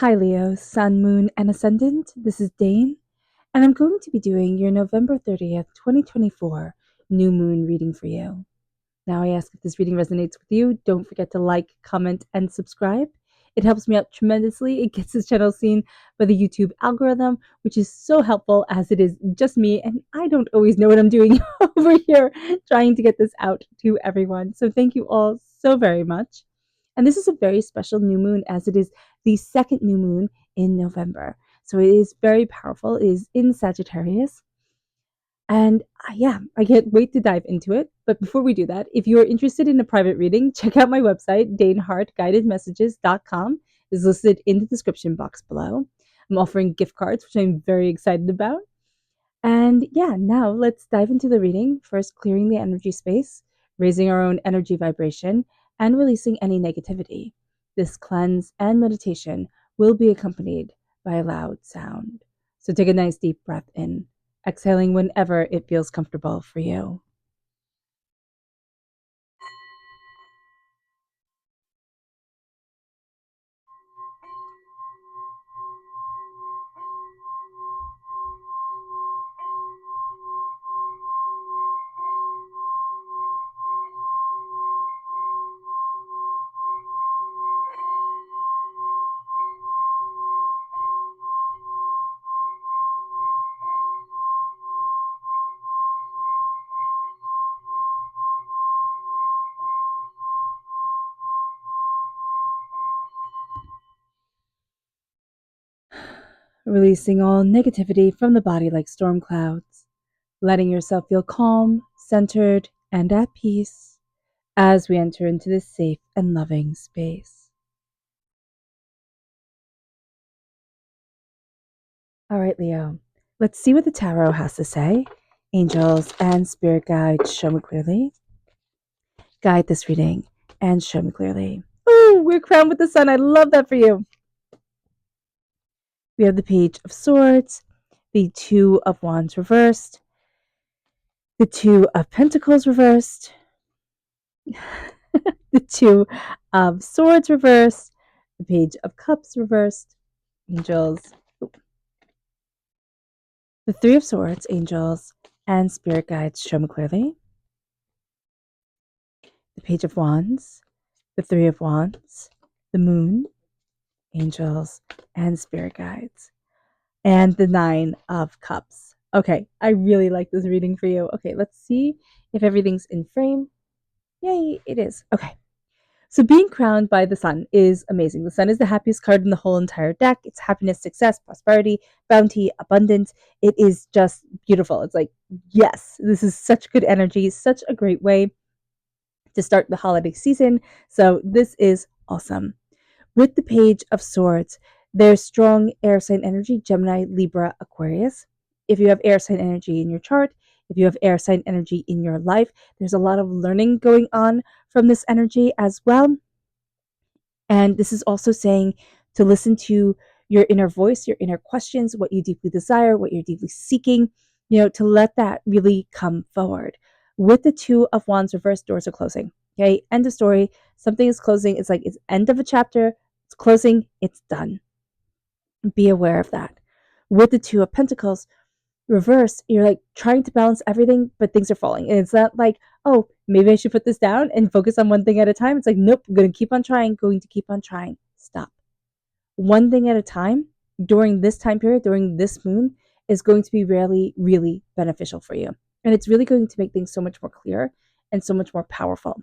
Hi Leo, Sun, Moon, and Ascendant. This is Dane, and I'm going to be doing your November 30th, 2024 new moon reading for you. Now, I ask if this reading resonates with you, don't forget to like, comment, and subscribe. It helps me out tremendously. It gets this channel seen by the YouTube algorithm, which is so helpful as it is just me, and I don't always know what I'm doing over here trying to get this out to everyone. So, thank you all so very much. And this is a very special new moon as it is the second new moon in November. So it is very powerful. It is in Sagittarius. And yeah, I can't wait to dive into it. But before we do that, if you are interested in a private reading, check out my website, daneharttarot.com. Is listed in the description box below. I'm offering gift cards, which I'm very excited about. And yeah, now let's dive into the reading. First, clearing the energy space, raising our own energy vibration, and releasing any negativity. This cleanse and meditation will be accompanied by a loud sound. So take a nice deep breath in, exhaling whenever it feels comfortable for you. Releasing all negativity from the body like storm clouds, letting yourself feel calm, centered, and at peace as we enter into this safe and loving space. All right, Leo, let's see what the tarot has to say. Angels and spirit guides, show me clearly. Guide this reading and show me clearly. Oh, we're crowned with the sun. I love that for you. We have the Page of Swords, the Two of Wands reversed, the Two of Pentacles reversed, the Two of Swords reversed, the Page of Cups reversed, angels, the Three of Swords, angels, and spirit guides, show me clearly. The Page of Wands, the Three of Wands, the Moon, angels, and spirit guides, and the Nine of Cups. Okay, I really like this reading for you. Okay, let's see if everything's in frame. Yay, it is. Okay. So being crowned by the sun is amazing. The sun is the happiest card in the whole entire deck. It's happiness, success, prosperity, bounty, abundance. It is just beautiful. It's like, yes, this is such good energy, such a great way to start the holiday season. So this is awesome. With the Page of Swords, there's strong air sign energy, Gemini, Libra, Aquarius. If you have air sign energy in your chart, if you have air sign energy in your life, there's a lot of learning going on from this energy as well. And this is also saying to listen to your inner voice, your inner questions, what you deeply desire, what you're deeply seeking, to let that really come forward. With the Two of Wands reversed, doors are closing. Okay, end of story. Something is closing. It's like it's end of a chapter. It's closing. It's done. Be aware of that. With the Two of Pentacles reversed, you're like trying to balance everything, but things are falling. And it's not like, oh, maybe I should put this down and focus on one thing at a time. It's like, nope, I'm going to keep on trying, going to keep on trying. Stop. One thing at a time during this time period, during this moon, is going to be really, really beneficial for you. And it's really going to make things so much more clear and so much more powerful.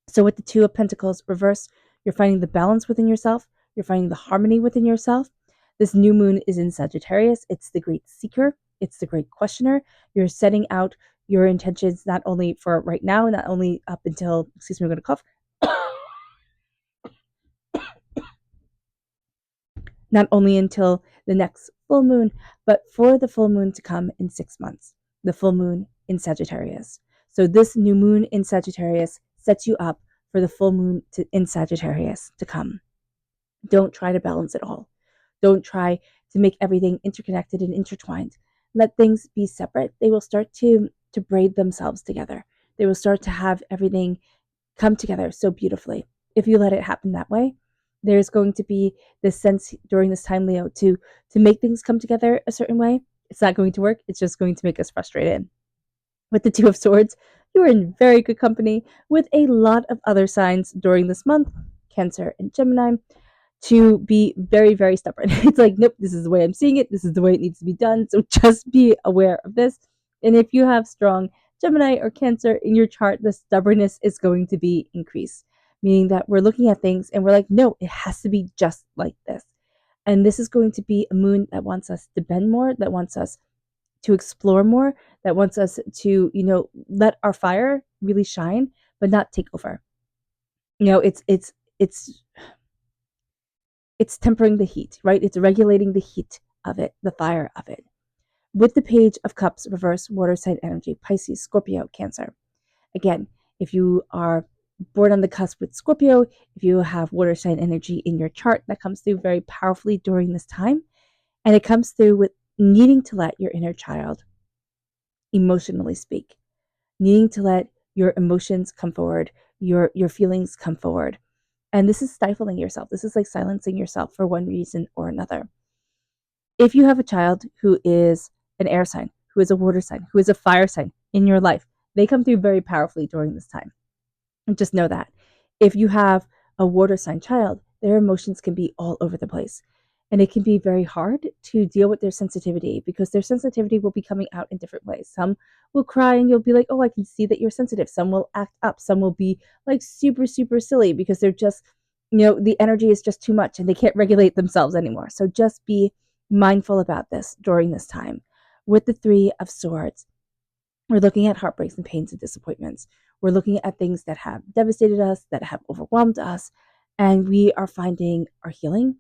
So with the Two of Pentacles reversed, you're finding the balance within yourself. You're finding the harmony within yourself. This new moon is in Sagittarius. It's the great seeker. It's the great questioner. You're setting out your intentions not only for right now, not only up until, excuse me, I'm going to cough. Not only until the next full moon, but for the full moon to come in 6 months, the full moon in Sagittarius. So this new moon in Sagittarius sets you up for the full moon in Sagittarius to come. Don't try to balance it all. Don't try to make everything interconnected and intertwined. Let things be separate. They will start to braid themselves together. They will start to have everything come together so beautifully if you let it happen that way. There's going to be this sense during this time, Leo, to make things come together a certain way. It's not going to work. It's just going to make us frustrated. With the Two of Swords, you're in very good company with a lot of other signs during this month, Cancer and Gemini, to be very, very stubborn. It's like, nope, this is the way I'm seeing it. This is the way it needs to be done. So just be aware of this. And if you have strong Gemini or Cancer in your chart, the stubbornness is going to be increased, meaning that we're looking at things and we're like, no, it has to be just like this. And this is going to be a moon that wants us to bend more, that wants us to explore more, that wants us to, let our fire really shine, but not take over. It's tempering the heat, right? It's regulating the heat of it, the fire of it. With the Page of Cups, reverse water sign energy, Pisces, Scorpio, Cancer. Again, if you are born on the cusp with Scorpio, if you have water sign energy in your chart, that comes through very powerfully during this time. And it comes through with needing to let your inner child emotionally speak, needing to let your emotions come forward, your feelings come forward. And this is stifling yourself. This is like silencing yourself for one reason or another. If you have a child who is an air sign, who is a water sign, who is a fire sign in your life, they come through very powerfully during this time. And just know that. If you have a water sign child, their emotions can be all over the place. And it can be very hard to deal with their sensitivity because their sensitivity will be coming out in different ways. Some will cry and you'll be like, oh, I can see that you're sensitive. Some will act up. Some will be like super, super silly because they're just, the energy is just too much and they can't regulate themselves anymore. So just be mindful about this during this time. With the Three of Swords, we're looking at heartbreaks and pains and disappointments. We're looking at things that have devastated us, that have overwhelmed us, and we are finding our healing.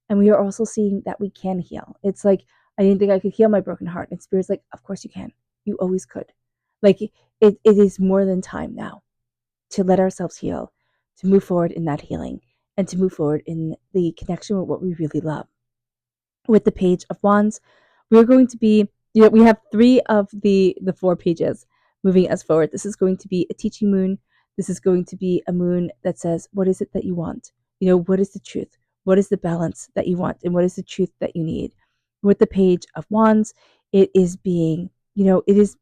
And we are also seeing that we can heal. It's like, I didn't think I could heal my broken heart. And Spirit's like, of course you can. You always could. Like, it is more than time now to let ourselves heal, to move forward in that healing, and to move forward in the connection with what we really love. With the Page of Wands, we're going to be, we have three of the four pages moving us forward. This is going to be a teaching moon. This is going to be a moon that says, what is it that you want? What is the truth? What is the balance that you want? And what is the truth that you need? With the Page of Wands, it is being, is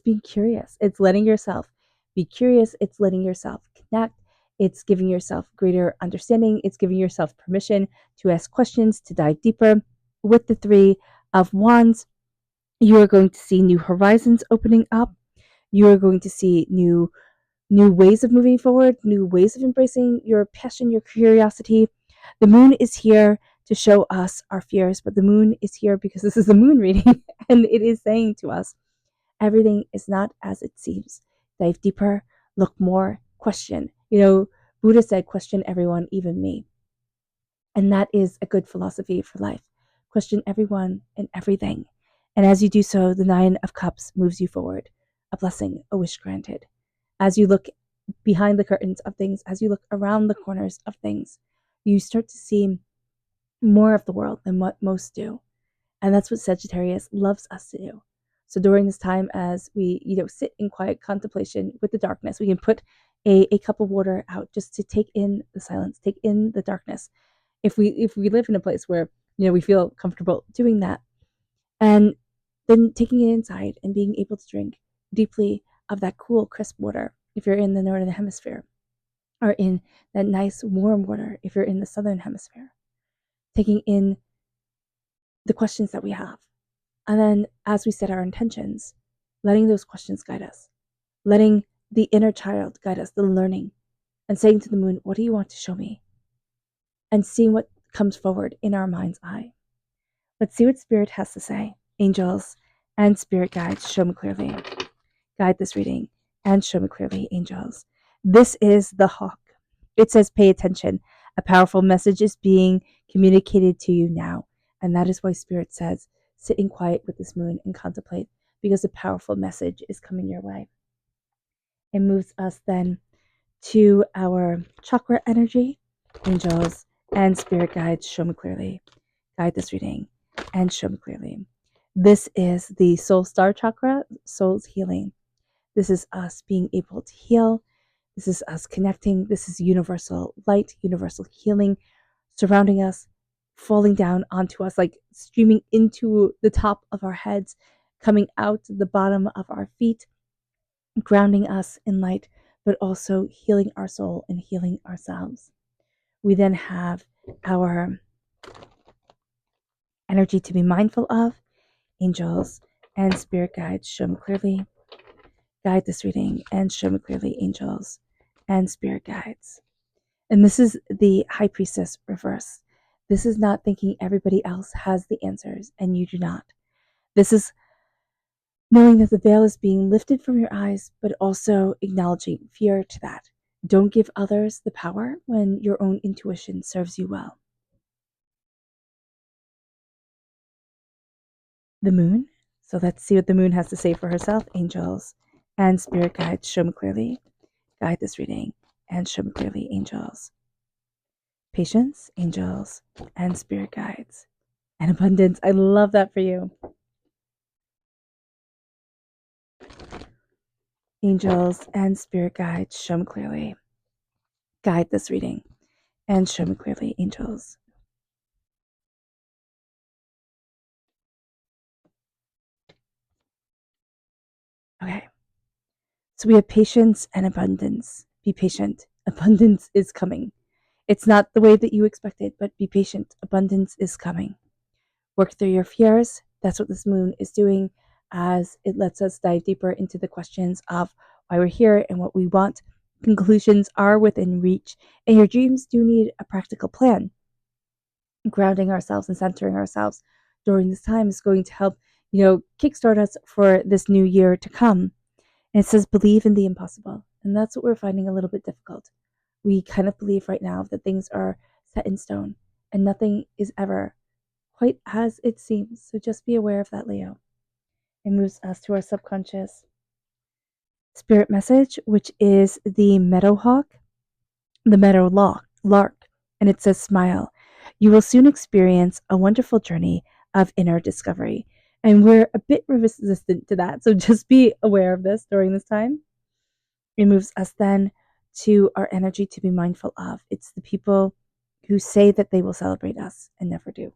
being curious. It's letting yourself be curious. It's letting yourself connect. It's giving yourself greater understanding. It's giving yourself permission to ask questions, to dive deeper. With the Three of Wands, you are going to see new horizons opening up. You are going to see new ways of moving forward, new ways of embracing your passion, your curiosity. The moon is here to show us our fears, but the moon is here because this is a moon reading and it is saying to us, everything is not as it seems. Dive deeper, look more, question. Buddha said, question everyone, even me. And that is a good philosophy for life. Question everyone and everything. And as you do so, the Nine of Cups moves you forward. A blessing, a wish granted. As you look behind the curtains of things, as you look around the corners of things, you start to see more of the world than what most do. And that's what Sagittarius loves us to do. So during this time, as we, sit in quiet contemplation with the darkness, we can put a cup of water out just to take in the silence, take in the darkness. If we live in a place where, we feel comfortable doing that, and then taking it inside and being able to drink deeply of that cool, crisp water, if you're in the northern hemisphere, or in that nice, warm water, if you're in the southern hemisphere, taking in the questions that we have. And then as we set our intentions, letting those questions guide us, letting the inner child guide us, the learning, and saying to the moon, what do you want to show me? And seeing what comes forward in our mind's eye. Let's see what Spirit has to say. Angels and Spirit guides, show me clearly. Guide this reading and show me clearly, angels. This is the hawk. It says, pay attention. A powerful message is being communicated to you now. And that is why Spirit says, sit in quiet with this moon and contemplate, because a powerful message is coming your way. It moves us then to our chakra energy. Angels and Spirit guides, show me clearly. Guide this reading and show me clearly. This is the soul star chakra, soul's healing. This is us being able to heal. This is us connecting. This is universal light, universal healing, surrounding us, falling down onto us, like streaming into the top of our heads, coming out the bottom of our feet, grounding us in light, but also healing our soul and healing ourselves. We then have our energy to be mindful of, angels and spirit guides. Show me clearly, guide this reading, and show me clearly, angels and spirit guides. And this is the High Priestess reverse. This is not thinking everybody else has the answers and you do not. This is knowing that the veil is being lifted from your eyes, but also acknowledging fear to that. Don't give others the power when your own intuition serves you well. The moon. So let's see what the moon has to say for herself. Angels and spirit guides, show me clearly. Guide this reading and show me clearly, angels. Patience, angels, and spirit guides. And abundance. I love that for you. Angels and spirit guides, show me clearly. Guide this reading and show me clearly, angels. Okay. So we have patience and abundance. Be patient. Abundance is coming. It's not the way that you expected, but be patient. Abundance is coming. Work through your fears. That's what this moon is doing, as it lets us dive deeper into the questions of why we're here and what we want. Conclusions are within reach, and your dreams do need a practical plan. Grounding ourselves and centering ourselves during this time is going to help, kickstart us for this new year to come. And it says, believe in the impossible. And that's what we're finding a little bit difficult. We kind of believe right now that things are set in stone and nothing is ever quite as it seems. So just be aware of that, Leo. It moves us to our subconscious spirit message, which is the meadowlark. And it says, smile. You will soon experience a wonderful journey of inner discovery. And we're a bit resistant to that. So just be aware of this during this time. It moves us then to our energy to be mindful of. It's the people who say that they will celebrate us and never do.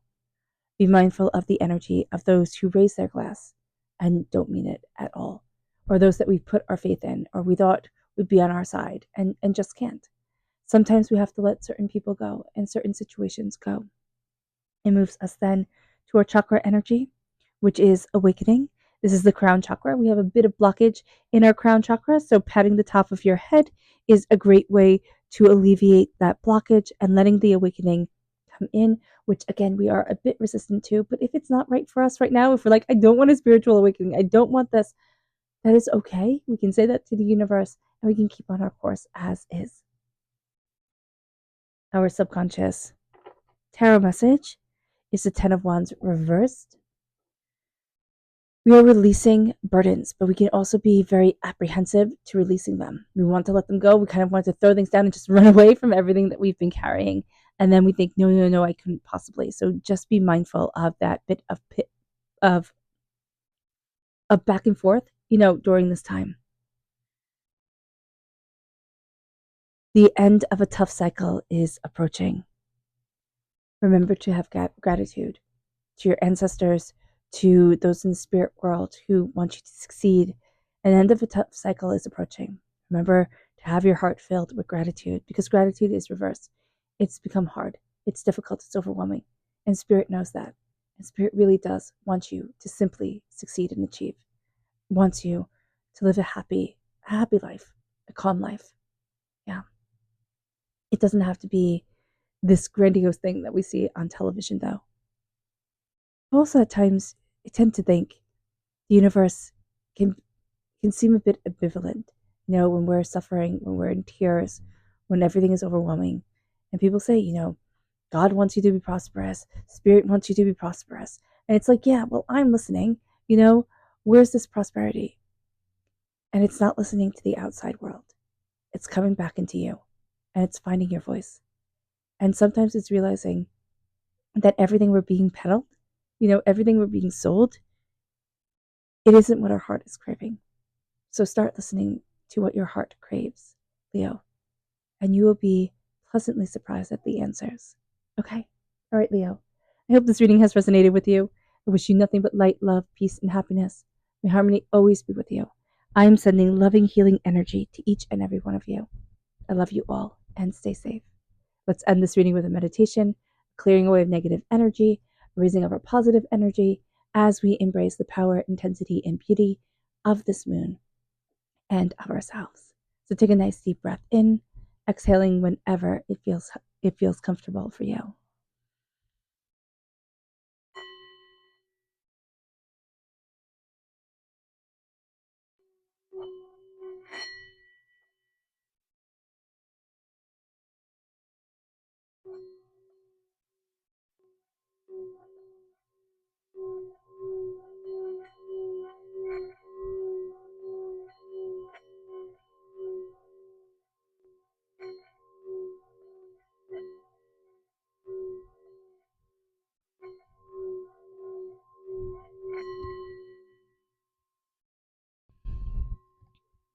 Be mindful of the energy of those who raise their glass and don't mean it at all, or those that we put our faith in or we thought would be on our side and just can't. Sometimes we have to let certain people go and certain situations go. It moves us then to our chakra energy, which is awakening. This is the crown chakra. We have a bit of blockage in our crown chakra, so patting the top of your head is a great way to alleviate that blockage and letting the awakening come in, which again, we are a bit resistant to. But if it's not right for us right now, if we're like, I don't want a spiritual awakening, I don't want this, that is okay. We can say that to the universe and we can keep on our course as is. Our subconscious tarot message is the 10 of Wands reversed. We are releasing burdens, but we can also be very apprehensive to releasing them. We want to let them go. We kind of want to throw things down and just run away from everything that we've been carrying. And then we think, no, I couldn't possibly. So just be mindful of that bit of back and forth, during this time. The end of a tough cycle is approaching. Remember to have gratitude to your ancestors, to those in the spirit world who want you to succeed. An end of a tough cycle is approaching. Remember to have your heart filled with gratitude, because gratitude is reversed. It's become hard. It's difficult. It's overwhelming. And spirit knows that. And spirit really does want you to simply succeed and achieve. Wants you to live a happy life, a calm life. Yeah. It doesn't have to be this grandiose thing that we see on television, though. Also, at times, I tend to think the universe can seem a bit ambivalent. When we're suffering, when we're in tears, when everything is overwhelming, and people say, God wants you to be prosperous, Spirit wants you to be prosperous, and it's like, yeah, well, I'm listening. Where's this prosperity? And it's not listening to the outside world. It's coming back into you, and it's finding your voice. And sometimes it's realizing that everything we're being peddled, everything we're being sold, it isn't what our heart is craving. So start listening to what your heart craves, Leo, and you will be pleasantly surprised at the answers. Okay. All right, Leo. I hope this reading has resonated with you. I wish you nothing but light, love, peace, and happiness. May harmony always be with you. I am sending loving, healing energy to each and every one of you. I love you all and stay safe. Let's end this reading with a meditation, clearing away of negative energy, raising up our positive energy as we embrace the power, intensity, and beauty of this moon and of ourselves. So take a nice deep breath in, exhaling whenever it feels comfortable for you.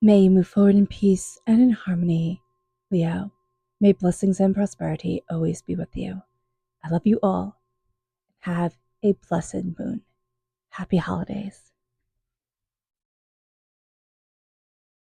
May you move forward in peace and in harmony, Leo. May blessings and prosperity always be with you. I love you all. Have a blessed moon. Happy holidays.